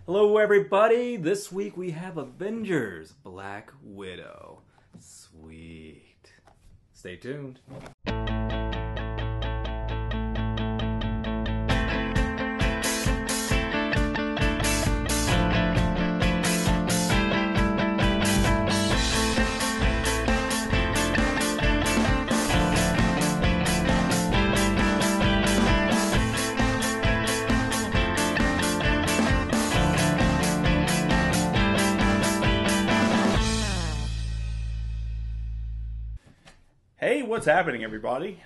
Hello, everybody. This week we have Avengers Black Widow. Sweet. Stay tuned. Hey, what's happening, everybody?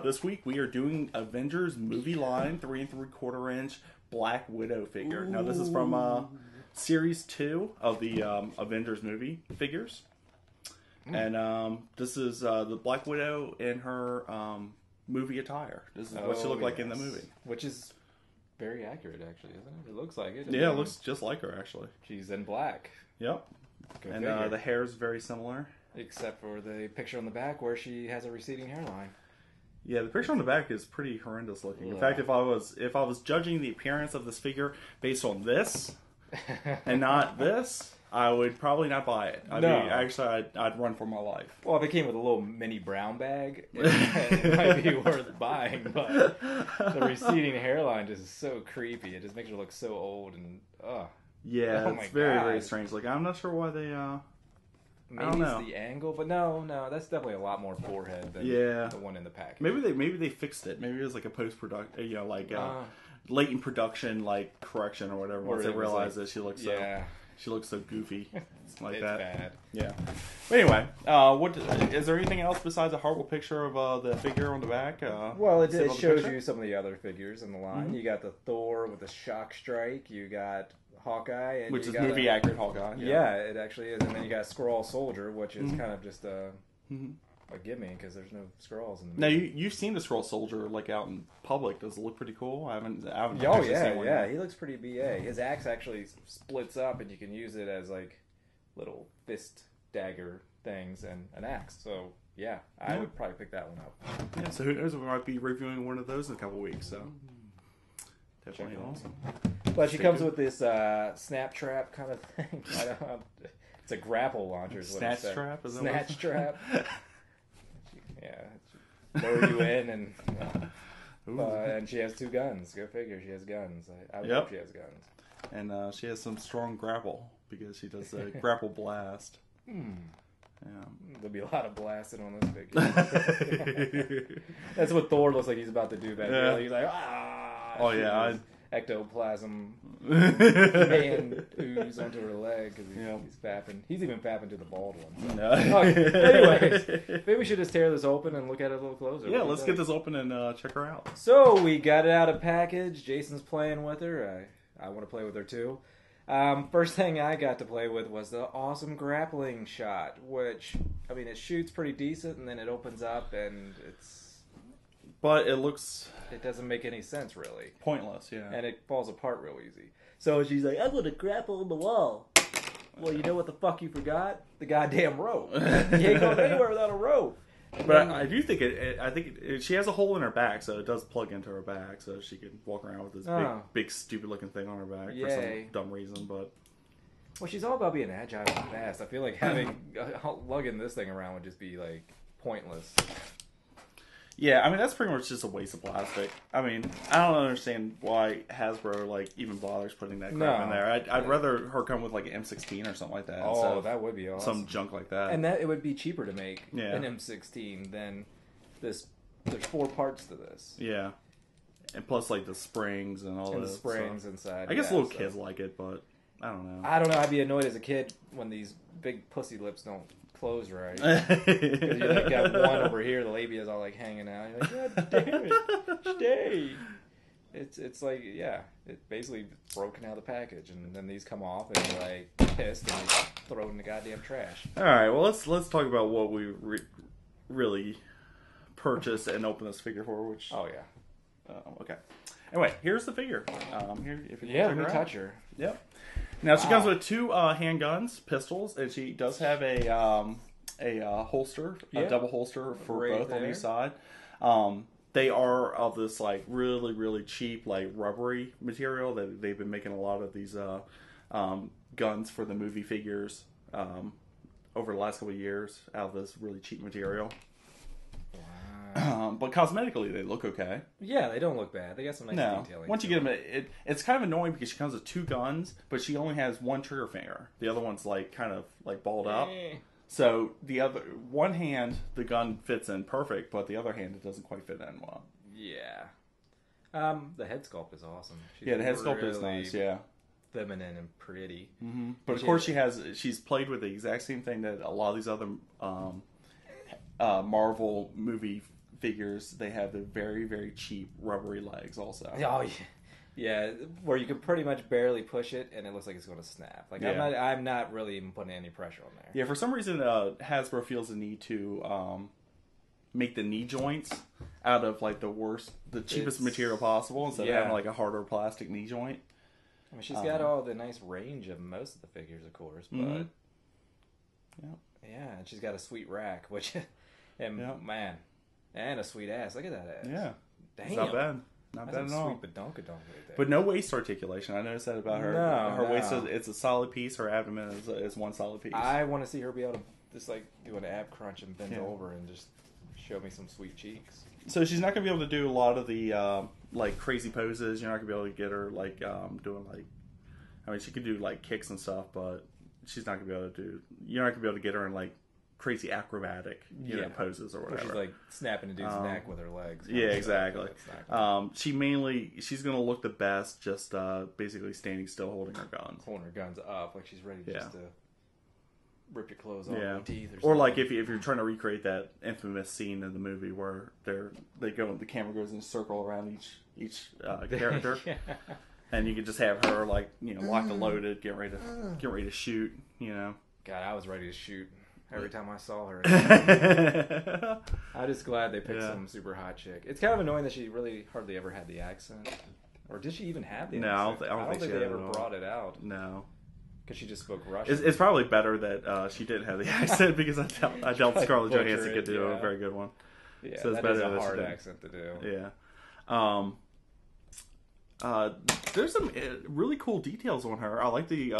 This week we are doing Avengers movie line 3 3/4 inch Black Widow figure. Now this is from Series 2 of the Avengers movie figures. And this is the Black Widow in her movie attire. This is what she looked like in the movie. Which is very accurate, actually, isn't it? It looks like it. Yeah, it looks just like her, actually. She's in black. Yep. Go And figure. the hair is very similar. Except for the picture on the back where she has a receding hairline. Yeah, the picture on the back is pretty horrendous looking. In fact, if I was judging the appearance of this figure based on this and not this, I would probably not buy it. I'd run for my life. Well, if it came with a little mini brown bag, it might be worth buying. But the receding hairline just is so creepy. It just makes her look so old and Yeah, oh my it's very God. very strange. Like I'm not sure why they. Maybe I don't know. it's the angle, but no, that's definitely a lot more forehead than the one in the package. Maybe they fixed it. Maybe it was like a post production, latent production like correction or whatever. Once they realized that she looks so goofy like it's that. Bad. Yeah. But anyway, what is there anything else besides a horrible picture of the figure on the back? Well, it symbol of the shows picture? you some of the other figures in the line. Mm-hmm. You got the Thor with the shock strike. You got Hawkeye, and Which you is got movie accurate Hawkeye. Yeah, it actually is. And then you got Skrull Soldier, which is kind of just a gimme because there's no Skrulls in the movie. Now you've seen the Skrull Soldier like out in public. Does it look pretty cool? I haven't Oh actually seen one yeah, yet. he looks pretty BA. His axe actually splits up, and you can use it as like little fist dagger things and an axe. So yeah, I would probably pick that one up. Yeah, so who knows? We might be reviewing one of those in a couple weeks. So definitely Check it out. awesome. But she comes with this snap trap kind of thing. I don't know. It's a grapple launcher. Is what Snatch it said. trap? Is that Snatch trap. Yeah, lure you in, and she has two guns. Go figure, she has guns. I hope she has guns. And she has some strong grapple because she does a grapple blast. Yeah. There'll be a lot of blasting on this figure. That's what Thor looks like he's about to do. That Yeah. he's like, ah! Oh yeah. Ectoplasm man ooze onto her leg because he's fapping. He's even fapping to the bald one. So. Anyways, maybe we should just tear this open and look at it a little closer. Yeah, let's get this open and check her out. So we got it out of package. Jason's playing with her. I want to play with her too. First thing I got to play with was the awesome grappling shot, which, I mean, it shoots pretty decent, and then it opens up, and But it doesn't make any sense, really. pointless, yeah. And it falls apart real easy. So she's like, I'm going to grapple on the wall. Well, you know what the fuck you forgot? The goddamn rope. You ain't going anywhere without a rope. But I do think she has a hole in her back, so it does plug into her back, so she can walk around with this big stupid looking thing on her back for some dumb reason. But well, she's all about being agile and fast. I feel like lugging this thing around would just be like pointless. yeah, I mean that's pretty much just a waste of plastic. I mean, I don't understand why Hasbro like even bothers putting that crap in there. I'd rather her come with like an M16 or something like that. Oh, that would be awesome. Some junk like that. And that it would be cheaper to make Yeah. an M16 than this. There's 4 parts to this. Yeah, and plus like the springs and all And that. the springs inside. I guess little kids like it, but I don't know. I don't know. I'd be annoyed as a kid when these big pussy lips don't close right. Because you like got one over here, the labia is all like hanging out. You're like, God damn it, stay. It's like it basically broken out of the package, and then these come off and you're like pissed and you throw it in the goddamn trash. All right, well let's talk about what we really purchased and opened this figure for. Which okay. Anyway, here's the figure. Here, if you let me touch her. Yep. Now she comes with 2 handguns, pistols, and she does have a holster, a double holster for both on each side. They are of this like really, really cheap, like rubbery material that they've been making a lot of these guns for the movie figures over the last couple of years out of this really cheap material. Wow. But cosmetically, they look okay. Yeah, they don't look bad. They got some nice detailing. Once you get them, it's kind of annoying because she comes with 2 guns, but she only has 1 trigger finger. The other one's like kind of like balled up. So the other one hand, the gun fits in perfect, but the other hand, it doesn't quite fit in well. Yeah. The head sculpt is awesome. The head sculpt is nice. Yeah. Feminine and pretty. Mm-hmm. But of course, she's played with the exact same thing that a lot of these other Marvel movie figures. They have the very, very cheap rubbery legs also. Oh, yeah. Yeah, where you can pretty much barely push it, and it looks like it's going to snap. Like I'm not really even putting any pressure on there. Yeah, for some reason, Hasbro feels the need to make the knee joints out of like the cheapest material possible instead of having like a harder plastic knee joint. I mean, she's got all the nice range of most of the figures, of course, but yeah, and she's got a sweet rack, which, man, and a sweet ass. Look at that ass. Yeah, damn, it's not bad. Not bad at all. Sweet badonkadonk right there. But no waist articulation. I noticed that about her. Her waist it's a solid piece. Her abdomen is one solid piece. I want to see her be able to just like do an ab crunch and bend over and just show me some sweet cheeks. So she's not going to be able to do a lot of the like crazy poses. You're not going to be able to get her like doing like. I mean, she could do like kicks and stuff, but she's not going to be able to do. You're not going to be able to get her in like crazy acrobatic poses or whatever. She's like snapping a dude's neck with her legs. Yeah, exactly. She's going to look the best just basically standing still holding her guns. Holding her guns up like she's ready just to rip your clothes off with teeth or like if you're trying to recreate that infamous scene in the movie where the camera goes in a circle around each character. And you could just have her like, locked and loaded, get ready to shoot, God, I was ready to shoot. Every time I saw her. I'm just glad they picked some super hot chick. It's kind of annoying that she really hardly ever had the accent. Or did she even have the accent? I don't think they ever brought it out. No. Because she just spoke Russian. It's probably better that she didn't have the accent because I doubt Scarlett Johansson could do a very good one. Yeah, so it's better a hard accent to do. Yeah. There's some really cool details on her. I like the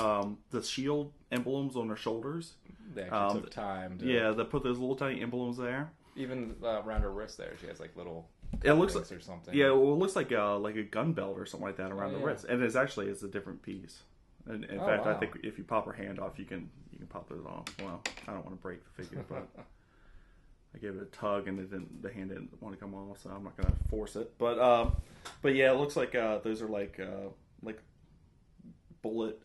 shield emblems on her shoulders. They actually took time to... Yeah, they put those little tiny emblems there. Even around her wrist there, she has like little... It looks like or something. Yeah, well, it looks like a gun belt or something like that around the wrist, and it's a different piece. And in fact, I think if you pop her hand off, you can pop those off. Well, I don't want to break the figure, but I gave it a tug, and the hand didn't want to come off, so I'm not going to force it. But yeah, it looks like those are like bullet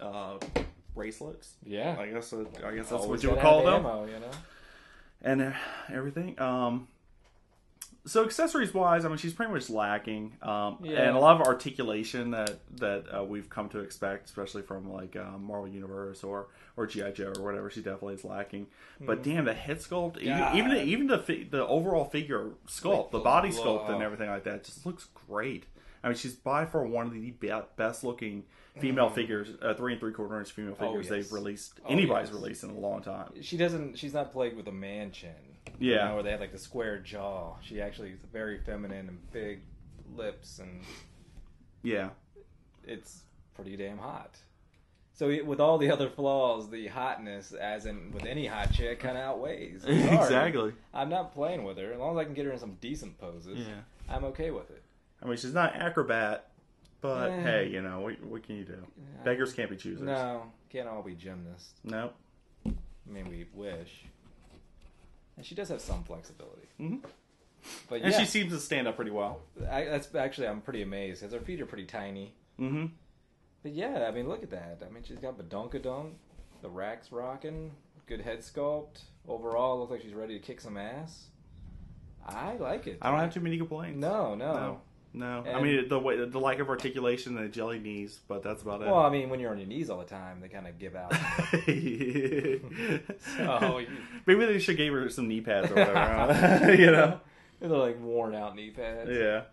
bracelets. Yeah, I guess that's what you would call them. Ammo, and everything. So accessories wise, I mean, she's pretty much lacking, and a lot of articulation that we've come to expect, especially from like Marvel Universe or G.I. Joe or whatever. She definitely is lacking. But damn, the head sculpt, even the overall figure sculpt, like the body sculpt, and everything like that, just looks great. I mean, she's by far one of the best looking female figures, 3 3/4 inch female figures they've released. Anybody's released in a long time. She's not plagued with a man chin. Yeah, where they have like the square jaw. She actually is very feminine and big lips, and it's pretty damn hot. So with all the other flaws, the hotness, as in with any hot chick, kind of outweighs. Exactly. I'm not playing with her as long as I can get her in some decent poses. Yeah, I'm okay with it. I mean, she's not acrobat, but hey, what can you do? Beggars can't be choosers. No, can't all be gymnasts. No. I mean, we wish. And she does have some flexibility. Mm-hmm. But and she seems to stand up pretty well. I'm pretty amazed because her feet are pretty tiny. Mm-hmm. But yeah, I mean, look at that. I mean, she's got badonkadonk, the rack's rocking, good head sculpt. Overall, looks like she's ready to kick some ass. I like it. I don't have too many complaints. No. I mean, the lack of articulation and the jelly knees, but that's about it. Well, I mean, when you're on your knees all the time, they kind of give out. So maybe they should give her some knee pads or whatever. They're like worn out knee pads. Yeah.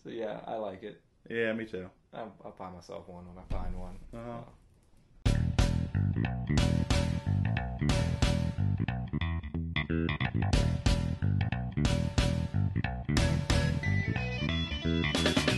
So yeah, I like it. Yeah, me too. I'll buy myself one when I find one. Bye.